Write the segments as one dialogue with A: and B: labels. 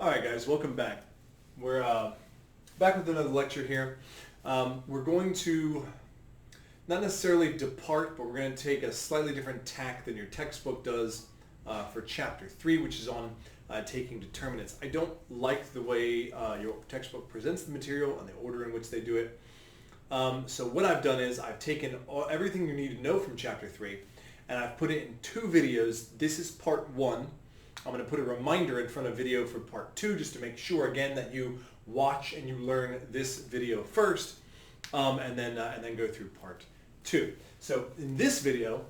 A: Alright guys, welcome back. We're back with another lecture here. We're going to not necessarily depart, but we're going to take a slightly different tack than your textbook does for Chapter 3, which is on taking determinants. I don't like the way your textbook presents the material and the order in which they do it. So what I've done is I've taken everything you need to know from Chapter 3 and I've put it in two videos. This is part 1. I'm going to put a reminder in front of video for part 2 just to make sure again that you watch and you learn this video first and then go through part 2. So in this video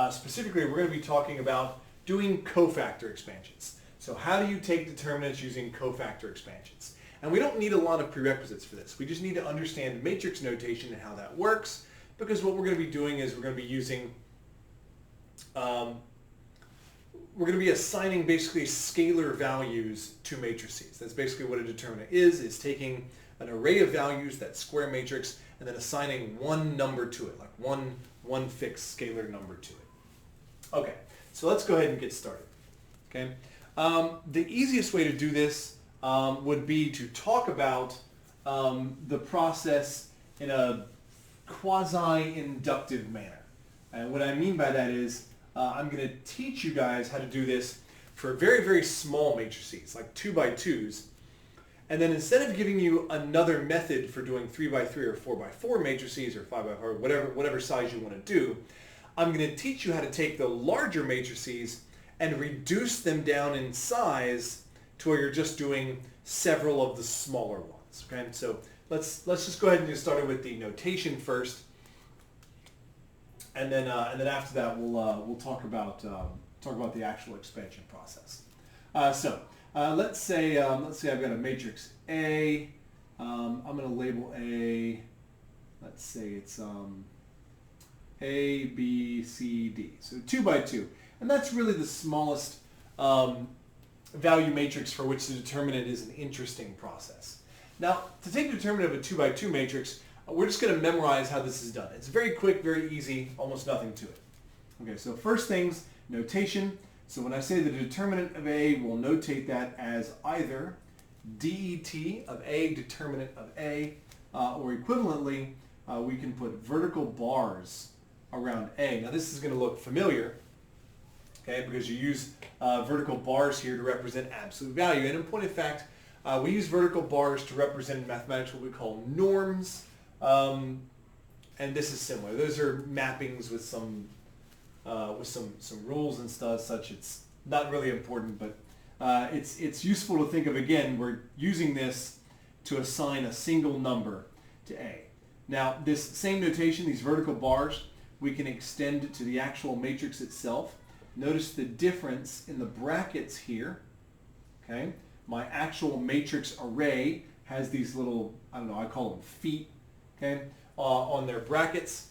A: specifically we're going to be talking about doing cofactor expansions. So how do you take determinants using cofactor expansions? And we don't need a lot of prerequisites for this. We just need to understand matrix notation and how that works, because what we're going to be doing is we're going to be using we're going to be assigning basically scalar values to matrices. That's basically what a determinant is taking an array of values, that square matrix, and then assigning one number to it, like one fixed scalar number to it. Okay, so let's go ahead and get started. Okay, the easiest way to do this would be to talk about the process in a quasi-inductive manner. And what I mean by that is I'm going to teach you guys how to do this for very, very small matrices, like 2x2s. And then instead of giving you another method for doing 3x3 or 4x4 matrices or 5x4, whatever size you want to do, I'm going to teach you how to take the larger matrices and reduce them down in size to where you're just doing several of the smaller ones. Okay, so let's just go ahead and get started with the notation first. And then after that, we'll talk about the actual expansion process. Let's say I've got a matrix A. I'm going to label A. Let's say it's A, B, C, D. So 2x2, and that's really the smallest value matrix for which the determinant is an interesting process. Now, to take the determinant of a 2x2 matrix, we're just going to memorize how this is done. It's very quick, very easy, almost nothing to it. Okay, so first things, notation. So when I say the determinant of A, we'll notate that as either det of A, determinant of A, or equivalently, we can put vertical bars around A. Now this is going to look familiar, okay, because you use vertical bars here to represent absolute value. And in point of fact, we use vertical bars to represent in mathematics what we call norms. And this is similar. Those are mappings with some rules and stuff such. It's not really important, but it's useful to think of. Again, we're using this to assign a single number to A. Now, this same notation, these vertical bars, we can extend to the actual matrix itself. Notice the difference in the brackets here. Okay, my actual matrix array has these little, I don't know, I call them feet. Okay, on their brackets.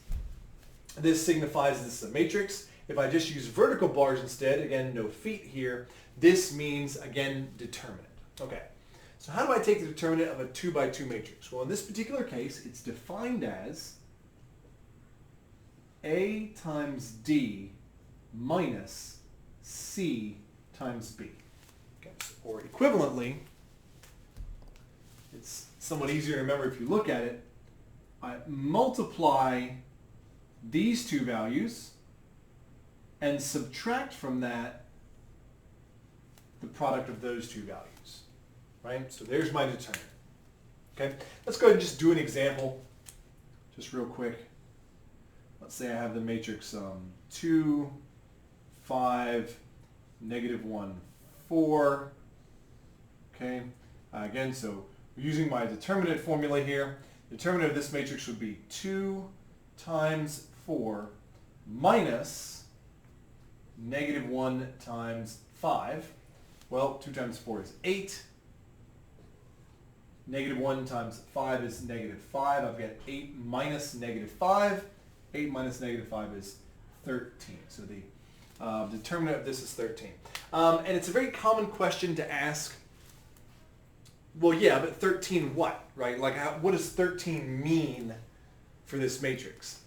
A: This signifies this is a matrix. If I just use vertical bars instead, again, no feet here, this means, again, determinant. Okay, so how do I take the determinant of a 2x2 matrix? Well, in this particular case, it's defined as A times D minus C times B. Okay, or equivalently, it's somewhat easier to remember if you look at it. I multiply these two values and subtract from that the product of those two values, right? So there's my determinant. Okay, let's go ahead and just do an example, just real quick. Let's say I have the matrix 2, 5, -1, 4. Okay, again, so we're using my determinant formula here. The determinant of this matrix would be 2 times 4 minus -1 times 5. Well, 2 times 4 is 8. -1 times 5 is -5. I've got 8 minus -5. 8 minus -5 is 13. So the determinant of this is 13. And it's a very common question to ask. Well, yeah, but 13 what, right? Like, what does 13 mean for this matrix?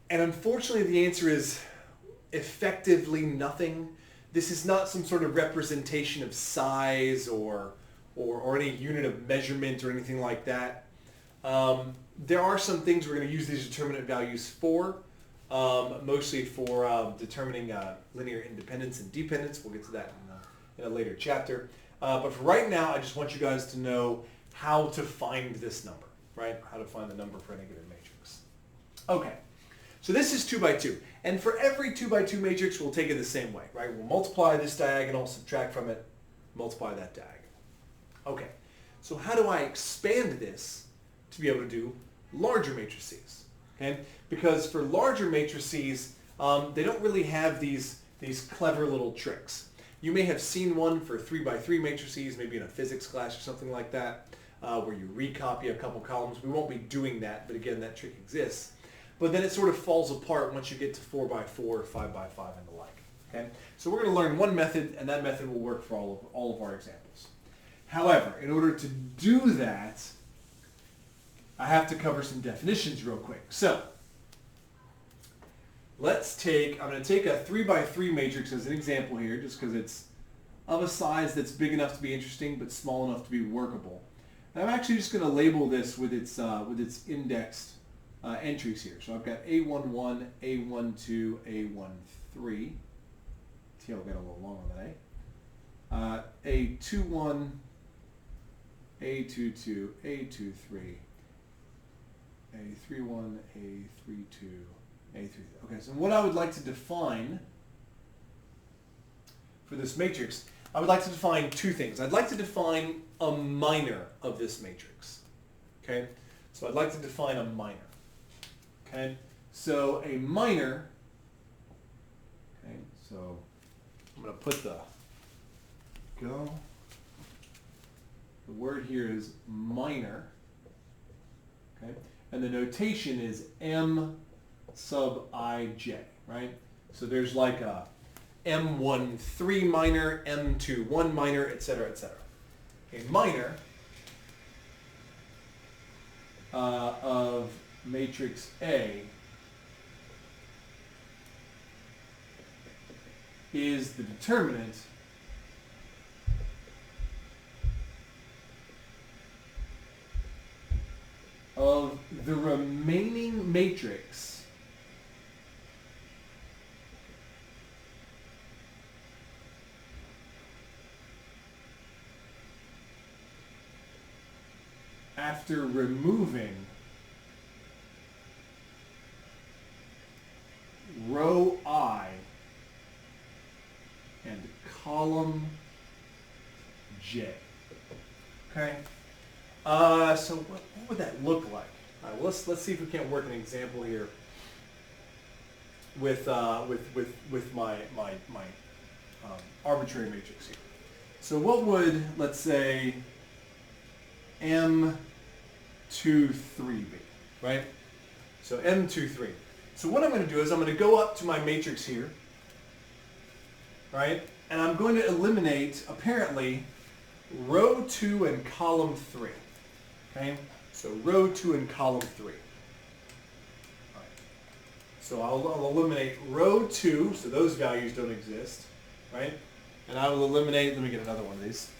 A: And unfortunately, the answer is effectively nothing, this is not some sort of representation of size or any unit of measurement or anything like that. There are some things we're going to use these determinant values for, mostly for determining linear independence and dependence. We'll get to that in a later chapter. But for right now, I just want you guys to know how to find this number, right? How to find the number for any given matrix. Okay, so this is 2 by 2. And for every 2 by 2 matrix, we'll take it the same way, right? We'll multiply this diagonal, subtract from it, multiply that diagonal. Okay, so how do I expand this to be able to do larger matrices? Okay, because for larger matrices, they don't really have these clever little tricks. You may have seen one for 3 by 3 matrices, maybe in a physics class or something like that, where you recopy a couple columns. We won't be doing that, but again, that trick exists. But then it sort of falls apart once you get to 4 by 4, 5 by 5, and the like. Okay, so we're going to learn one method, and that method will work for all of our examples. However, in order to do that, I have to cover some definitions real quick. So, I'm going to take a 3 by 3 matrix as an example here, just because it's of a size that's big enough to be interesting, but small enough to be workable. And I'm actually just going to label this with its indexed entries here. So I've got A11, A12, A13. T will get a little long on that A. A21, A22, A23, A31, A32, A33. Okay, so what I would like to define for this matrix, I would like to define two things. I'd like to define a minor of this matrix. Okay, so I'd like to define a minor. Okay, so a minor, okay, so I'm going to put the word here is minor, okay, and the notation is M sub ij, right? So there's like a M13 minor, M21 minor, etc., etc. A minor of matrix A is the determinant of the remaining matrix after removing row I and column J. Okay. So what would that look like? All right, well, let's see if we can't work an example here with my arbitrary matrix here. So what would, let's say, M23 be, right? So M23. So what I'm going to do is I'm going to go up to my matrix here, right? And I'm going to eliminate, apparently, row 2 and column 3. Okay? So row 2 and column 3. All right. So I'll eliminate row 2, so those values don't exist, right? And I will eliminate, let me get another one of these.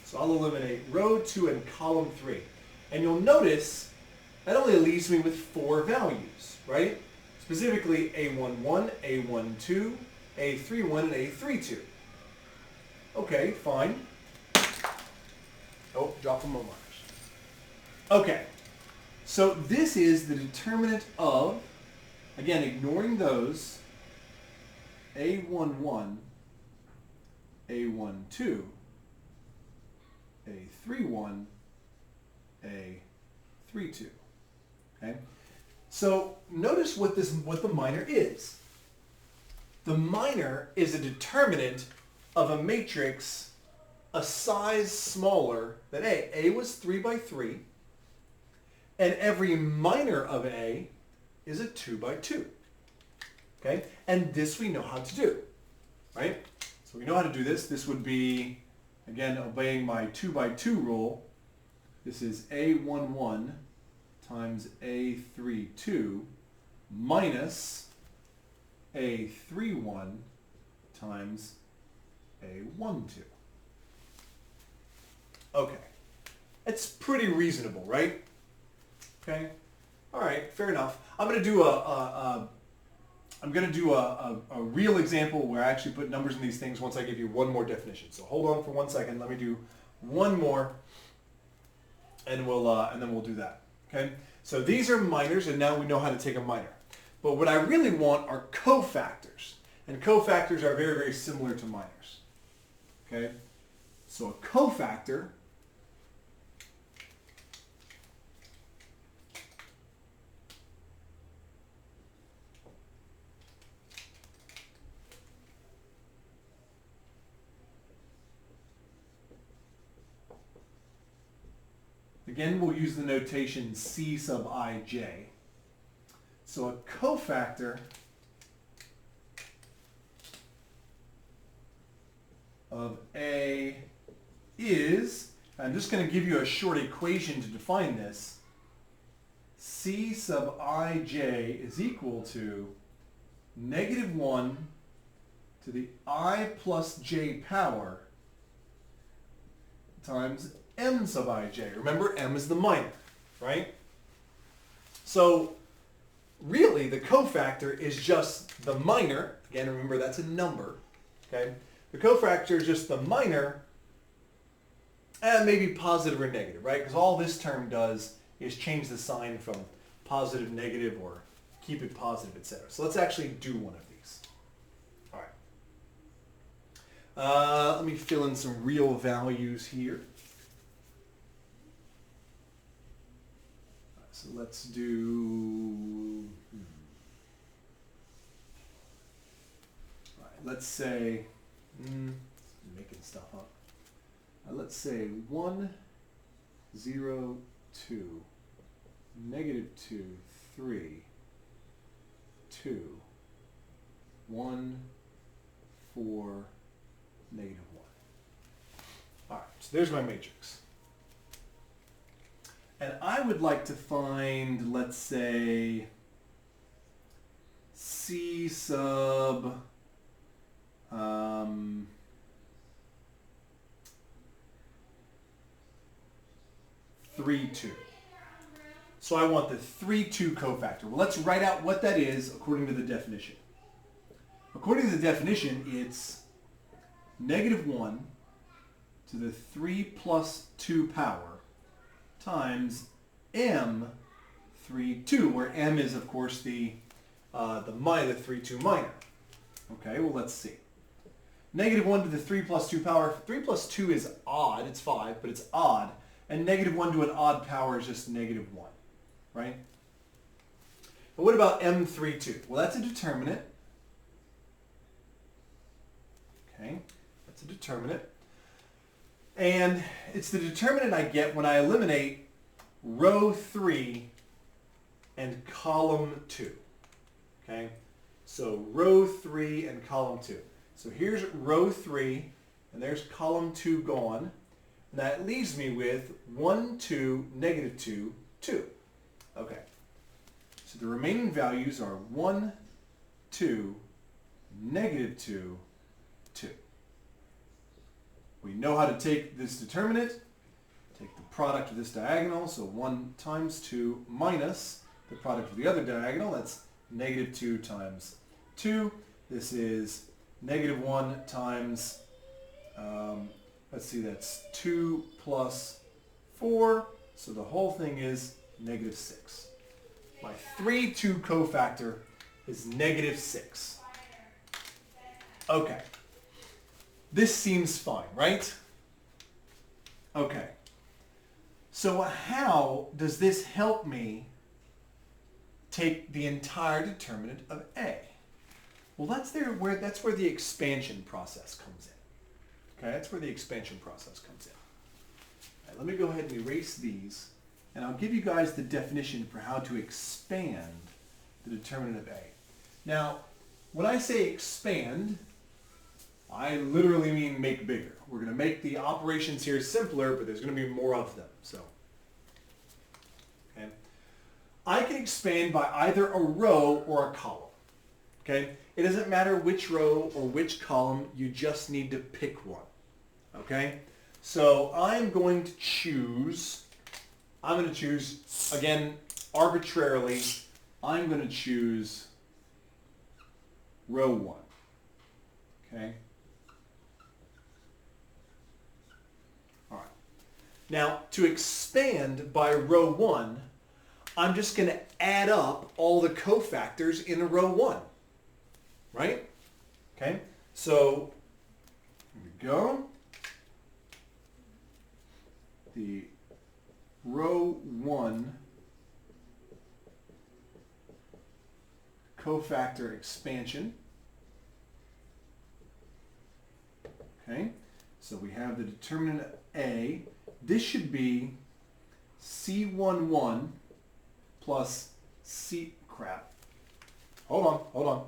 A: So I'll eliminate row 2 and column 3. And you'll notice that only leaves me with 4 values, right? Specifically A11, A12, A31, and A32. Okay, fine. Oh, drop them on markers. Okay, so this is the determinant of, again, ignoring those, A11, A12, A31, A32. Okay? So notice what the minor is. The minor is a determinant of a matrix a size smaller than A. A was 3 by 3, and every minor of A is a 2 by 2. Okay? And this we know how to do, right? So we know how to do this. This would be, again, obeying my 2 by 2 rule. This is A11 times A32 minus a 3, 1 times a 1, 2. Okay. It's pretty reasonable, right? Okay. All right, fair enough. I'm going to do a real example where I actually put numbers in these things once I give you one more definition. So hold on for 1 second. Let me do one more, and then we'll do that. Okay. So these are minors, and now we know how to take a minor. But what I really want are cofactors, and cofactors are very, very similar to minors. Okay. So a cofactor again, we'll use the notation C sub ij. So a cofactor of A is, I'm just going to give you a short equation to define this. C sub ij is equal to -1 to the I plus j power times m sub ij. Remember, m is the minor, right? So really, the cofactor is just the minor. Again, remember, that's a number. Okay? The cofactor is just the minor, and maybe positive or negative, right? Because all this term does is change the sign from positive, negative, or keep it positive, etc. So let's actually do one of these. All right. Let me fill in some real values here. So let's do, all right, let's say, making stuff up. Let's say 1, 0, 2, -2, 3, 2, 1, 4, -1. All right, so there's my matrix. And I would like to find, let's say, C sub 3, 2. So I want the 3, 2 cofactor. Well, let's write out what that is according to the definition. According to the definition, it's -1 to the 3 plus 2 power times m 3, 2, where m is, of course, the 3, 2 minor. Okay, well, let's see. -1 to the 3 plus 2 power. 3 plus 2 is odd. It's 5, but it's odd. And -1 to an odd power is just -1, right? But what about m 3, 2? Well, that's a determinant. Okay, that's a determinant. And it's the determinant I get when I eliminate row 3 and column 2. Okay? So row 3 and column 2. So here's row 3, and there's column 2 gone. And that leaves me with 1, 2, -2, 2. Okay. So the remaining values are 1, 2, -2, 2. We know how to take this determinant, take the product of this diagonal, so 1 times 2 minus the product of the other diagonal, that's -2 times 2. This is -1 times, let's see, that's 2 plus 4, so the whole thing is -6. My 3, 2 cofactor is -6. Okay. This seems fine, right? Okay. So how does this help me take the entire determinant of A? Well, that's where the expansion process comes in. Okay, that's where the expansion process comes in. All right, let me go ahead and erase these, and I'll give you guys the definition for how to expand the determinant of A. Now, when I say expand, I literally mean make bigger. We're going to make the operations here simpler, but there's going to be more of them. So, okay. I can expand by either a row or a column. Okay. It doesn't matter which row or which column, you just need to pick one. Okay? So I'm going to choose, again, arbitrarily, I'm going to choose row 1. Okay? All right. Now, to expand by row 1, I'm just going to add up all the cofactors in row 1. Right? Okay? So, here we go. The row 1 cofactor expansion. Okay? So we have the determinant A. This should be C11 plus C... Crap. Hold on.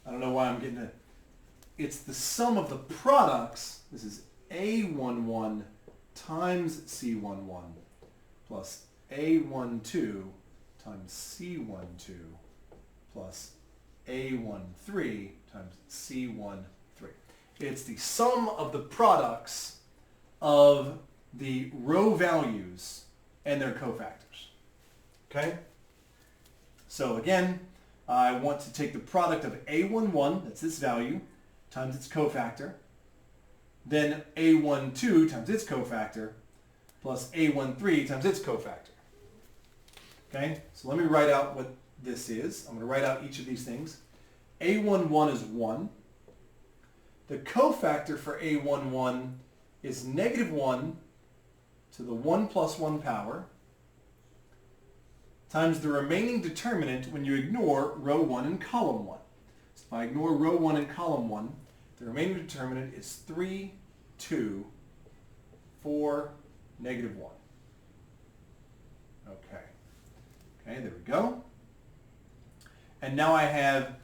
A: I don't know why I'm getting it. It's the sum of the products. This is A11 times C11 plus A12 times C12 plus A13 times C13. It's the sum of the products of the row values and their cofactors. Okay? So again, I want to take the product of A11, that's this value, times its cofactor, then A12 times its cofactor, plus A13 times its cofactor. Okay, so let me write out what this is. I'm going to write out each of these things. A11 is 1. The cofactor for A11 is negative 1 to the 1 plus 1 power times the remaining determinant when you ignore row 1 and column 1. So if I ignore row 1 and column 1, the remaining determinant is 3, 2, 4, negative 1. Okay. Okay, there we go. And now I have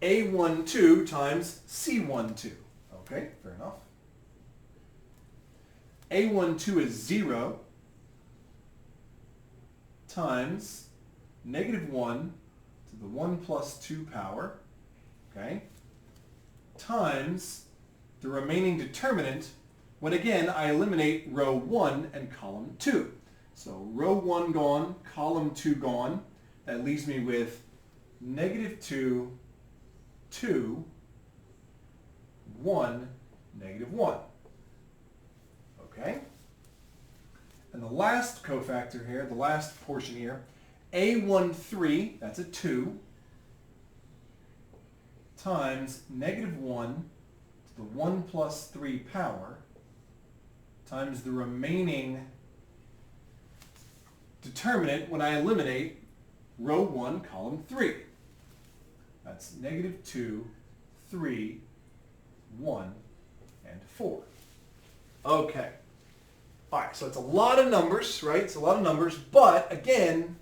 A: A12 times C12. Okay, fair enough. A12 is 0 times negative 1 to the 1 plus 2 power, okay, times the remaining determinant when, again, I eliminate row 1 and column 2. So row 1 gone, column 2 gone. That leaves me with negative 2, 2, 1, negative 1. Okay? And the last cofactor here, the last portion here, A13, that's a 2, times negative 1 to the 1 plus 3 power times the remaining determinant when I eliminate row 1, column 3. That's negative 2, 3, 1, and 4. Okay. All right, so it's a lot of numbers, right? It's a lot of numbers, but again,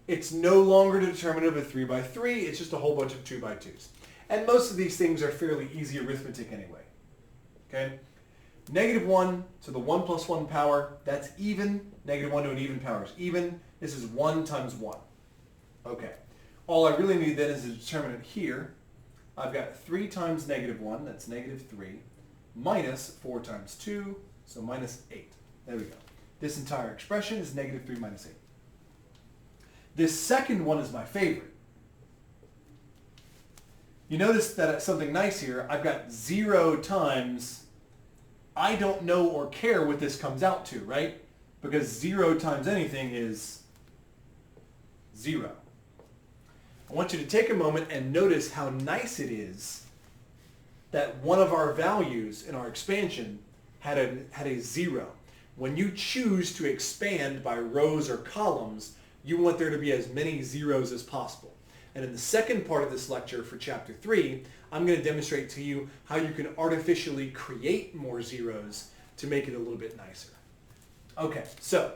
A: it's no longer determinative of 3 by 3. It's just a whole bunch of 2 by 2s. And most of these things are fairly easy arithmetic anyway. Okay? Negative 1 to the 1 plus 1 power, that's even. Negative 1 to an even power is even. This is 1 times 1. Okay. All I really need then is a determinant here. I've got 3 times negative 1, that's negative 3, minus 4 times 2, so minus 8. There we go. This entire expression is negative 3 minus 8. This second one is my favorite. You notice that something nice here, I've got 0 times, I don't know or care what this comes out to, right? Because 0 times anything is 0. I want you to take a moment and notice how nice it is that one of our values in our expansion had a 0. When you choose to expand by rows or columns, you want there to be as many zeros as possible. And in the second part of this lecture for Chapter 3, I'm going to demonstrate to you how you can artificially create more zeros to make it a little bit nicer. Okay, so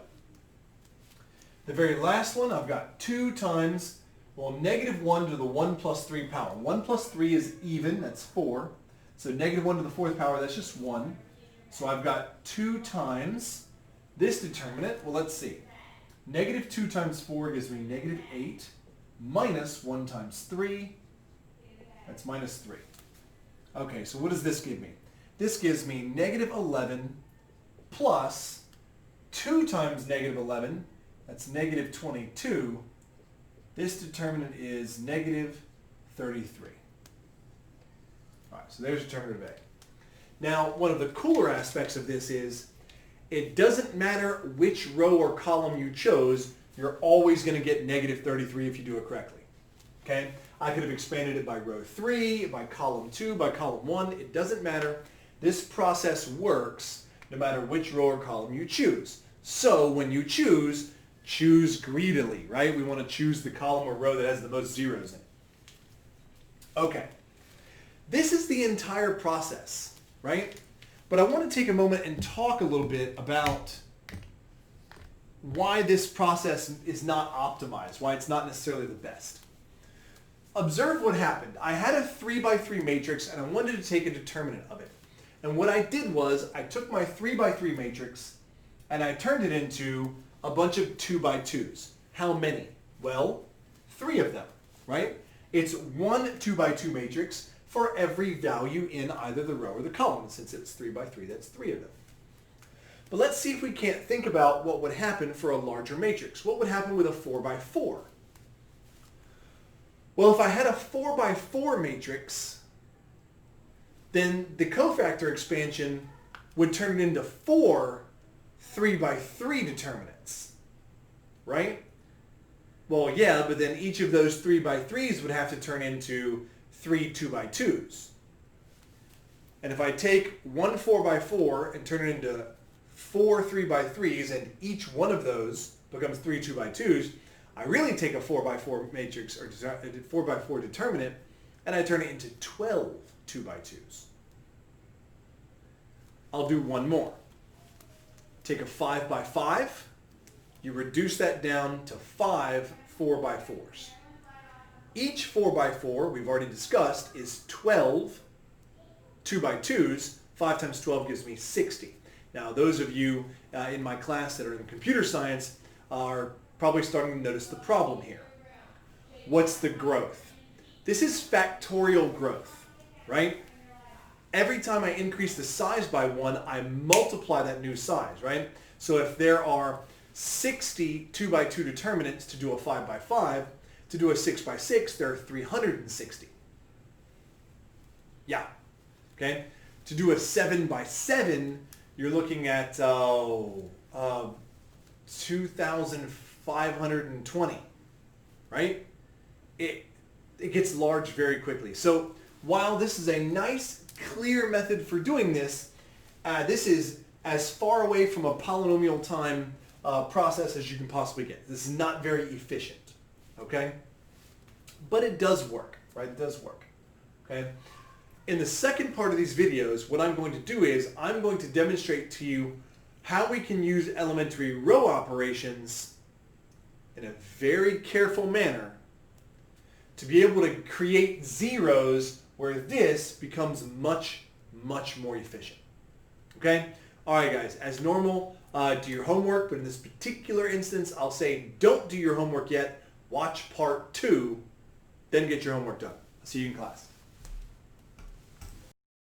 A: the very last one, I've got 2 times, well, negative 1 to the 1 plus 3 power. 1 plus 3 is even, that's 4. So negative 1 to the 4th power, that's just 1. So I've got 2 times this determinant. Well, let's see. Negative 2 times 4 gives me negative 8 minus 1 times 3. That's minus 3. Okay, so what does this give me? This gives me negative 11 plus 2 times negative 11. That's negative 22. This determinant is negative 33. All right, so there's determinant of A. Now, one of the cooler aspects of this is it doesn't matter which row or column you chose, you're always going to get negative 33 if you do it correctly. Okay? I could have expanded it by row 3, by column 2, by column 1. It doesn't matter. This process works no matter which row or column you choose. So when you choose greedily, right? We want to choose the column or row that has the most zeros in it. Okay. This is the entire process, right? But I want to take a moment and talk a little bit about why this process is not optimized, why it's not necessarily the best. Observe what happened. I had a 3 by 3 matrix and I wanted to take a determinant of it. And what I did was I took my 3 by 3 matrix and I turned it into a bunch of 2 by 2s. How many? Well, 3 of them, right? It's one 2 by 2 matrix for every value in either the row or the column. Since it's 3 by 3, that's 3 of them. But let's see if we can't think about what would happen for a larger matrix. What would happen with a 4 by 4? Well, if I had a 4 by 4 matrix, then the cofactor expansion would turn it into 4 3 by 3 determinants, right? Well, yeah, but then each of those 3 by 3s would have to turn into 3 2 by 2s. And if I take one 4 by 4 and turn it into 4 3 by 3s, and each one of those becomes 3 2 by 2s, I really take a 4 by 4 matrix or 4 by 4 determinant and I turn it into 12 2 by 2s. I'll do one more. Take a 5 by 5, you reduce that down to 5 4 by 4s. Each 4 by 4, we've already discussed, is 12 2 by 2s. 5 times 12 gives me 60. Now, those of you in my class that are in computer science are probably starting to notice the problem here. What's the growth? This is factorial growth, right? Every time I increase the size by 1, I multiply that new size, right? So if there are 60 2 by 2 determinants to do a 5 by 5, to do a 6 by 6, there are 360. Yeah, okay? To do a 7 by 7, you're looking at 2,520, right? It gets large very quickly. So while this is a nice, clear method for doing this, this is as far away from a polynomial time process as you can possibly get. This is not very efficient, okay? But it does work, right? It does work, okay? In the second part of these videos, what I'm going to do is I'm going to demonstrate to you how we can use elementary row operations in a very careful manner to be able to create zeros where this becomes much, much more efficient. Okay? All right, guys. As normal, do your homework, but in this particular instance, I'll say don't do your homework yet. Watch part 2, then get your homework done. I'll see you in class.